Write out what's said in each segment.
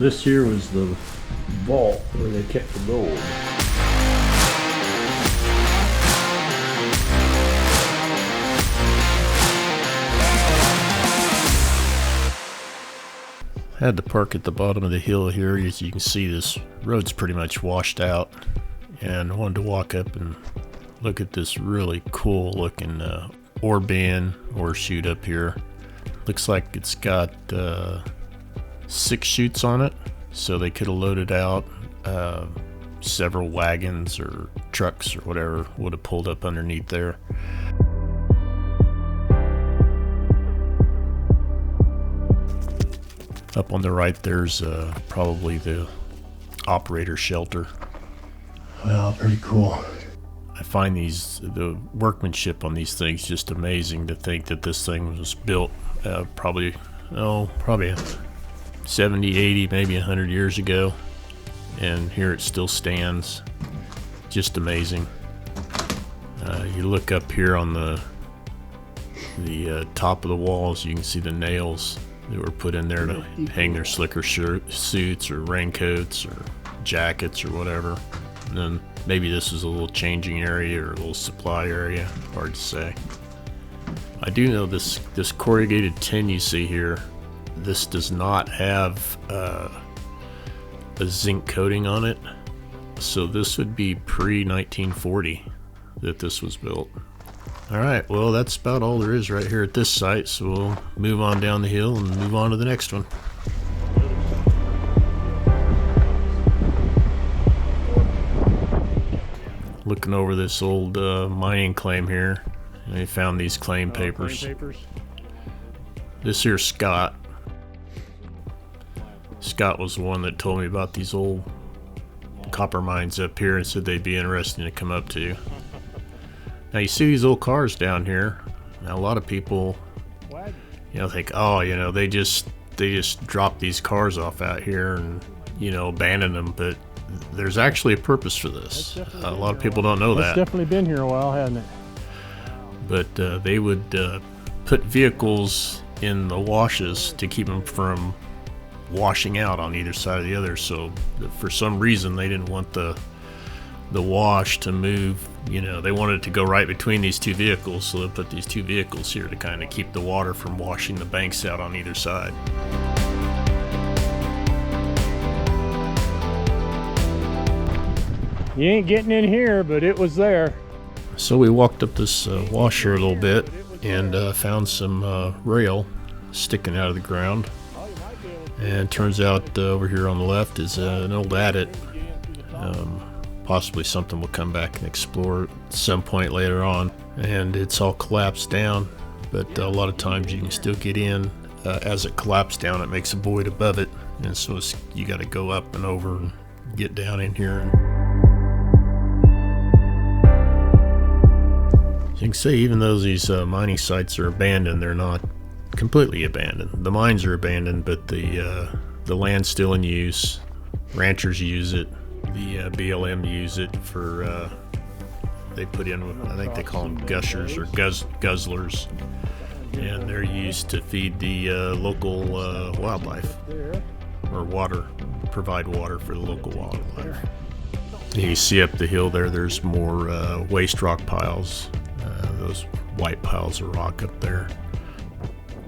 This here was the vault where they kept the gold. I had to park at the bottom of the hill here. As you can see, this road's pretty much washed out, and I wanted to walk up and look at this really cool looking ore bin or chute up here. Looks like it's got 6 chutes on it, so they could have loaded out several wagons or trucks or whatever would have pulled up underneath there. Up on the right there's probably the operator shelter. Well, pretty cool. I find the workmanship on these things just amazing. To think that this thing was built probably 70, 80, maybe 100 years ago, and here it still stands. Just amazing. You look up here on the top of the walls, you can see the nails that were put in there to hang their slicker suits or raincoats or jackets or whatever. And then maybe this is a little changing area or a little supply area, hard to say. I do know this corrugated tin you see here, this does not have a zinc coating on it, so this would be pre-1940 that this was built. Alright, well that's about all there is right here at this site, so we'll move on down the hill and move on to the next one. Looking over this old mining claim here, and they found these claim papers. This here's Scott. Scott was the one that told me about these old copper mines up here and said they'd be interesting to come up to. Now you see these old cars down here. Now a lot of people, think, oh, they just drop these cars off out here and abandon them, but there's actually a purpose for this. A lot of people don't know that. It's definitely been here a while, hasn't it? But they would put vehicles in the washes to keep them from washing out on either side of the other. So for some reason they didn't want the wash to move. They wanted it to go right between these two vehicles, so they put these two vehicles here to kind of keep the water from washing the banks out on either side. You ain't getting in here, but it was there. So we walked up this wash here a little bit and found some rail sticking out of the ground. And turns out over here on the left is an old adit. Possibly something we'll come back and explore at some point later on. And it's all collapsed down, but a lot of times you can still get in. As it collapsed down, it makes a void above it, and so you got to go up and over and get down in here. So you can see, even though these mining sites are abandoned, they're not completely abandoned. The mines are abandoned, but the land's still in use. Ranchers use it. The BLM use it for, they put in, I think they call them gushers or guzzlers, and they're used to feed the local wildlife, or provide water for the local wildlife. You see up the hill there's more waste rock piles, those white piles of rock up there.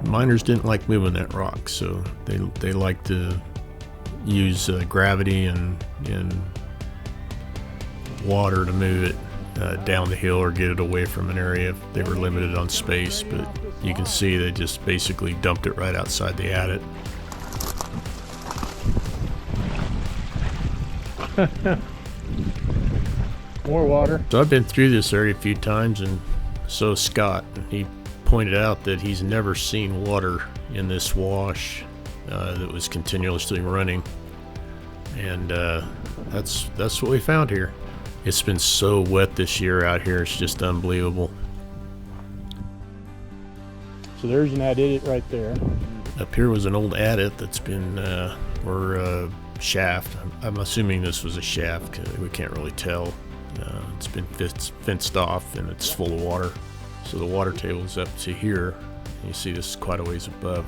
Miners didn't like moving that rock, so they like to use gravity and water to move it down the hill or get it away from an area if they were limited on space. But you can see they just basically dumped it right outside the adit. More water. So I've been through this area a few times, and so has Scott. He pointed out that he's never seen water in this wash that was continuously running, and that's what we found here. It's been so wet this year out here, it's just unbelievable. So there's an adit right there. Up here was an old adit that's been or a shaft. I'm assuming this was a shaft, 'cause we can't really tell. It's been fenced off and it's full of water, so the water table's up to here. You see this is quite a ways above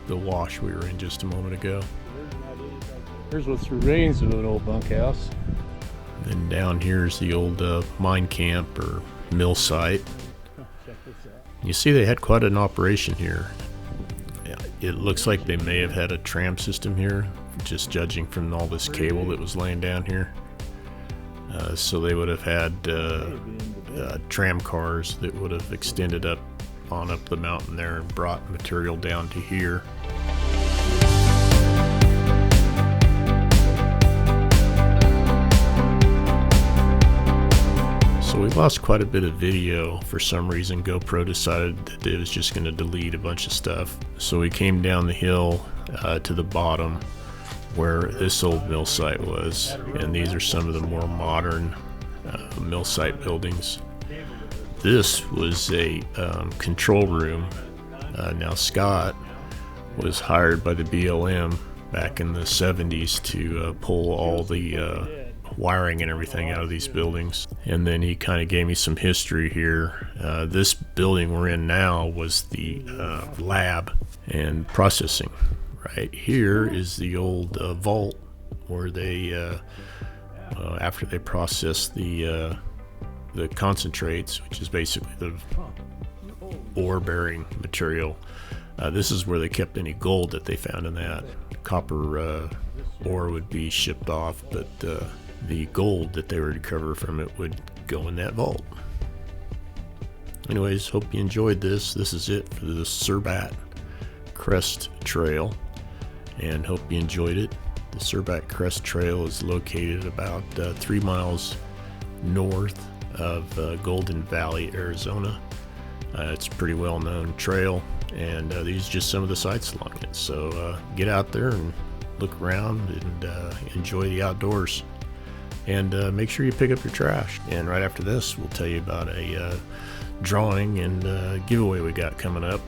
the wash we were in just a moment ago. Here's what's remains of an old bunkhouse. And down here is the old mine camp or mill site. Check this out. You see they had quite an operation here. It looks like they may have had a tram system here, just judging from all this cable that was laying down here. So they would have had tram cars that would have extended up the mountain there and brought material down to here. So we lost quite a bit of video. For some reason GoPro decided that it was just going to delete a bunch of stuff. So we came down the hill to the bottom where this old mill site was, and these are some of the more modern mill site buildings. This was a control room. Now Scott was hired by the BLM back in the 70s to pull all the wiring and everything out of these buildings, and then he kind of gave me some history here. This building we're in now was the lab and processing. Right here is the old vault where they after they process the concentrates, which is basically the ore bearing material. This is where they kept any gold that they found in that. Copper ore would be shipped off, but the gold that they would recover from it would go in that vault. Anyways, hope you enjoyed this. This is it for the Cerbat Crest Trail, and hope you enjoyed it. The Cerbat Crest Trail is located about 3 miles north of Golden Valley, Arizona. It's a pretty well-known trail, and these are just some of the sites along it. So get out there and look around and enjoy the outdoors. And make sure you pick up your trash. And right after this, we'll tell you about a drawing and giveaway we got coming up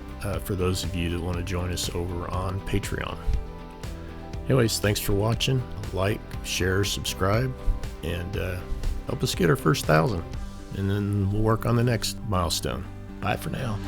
for those of you that want to join us over on Patreon. Anyways, thanks for watching. Like, share, subscribe, and help us get our first 1,000. And then we'll work on the next milestone. Bye for now.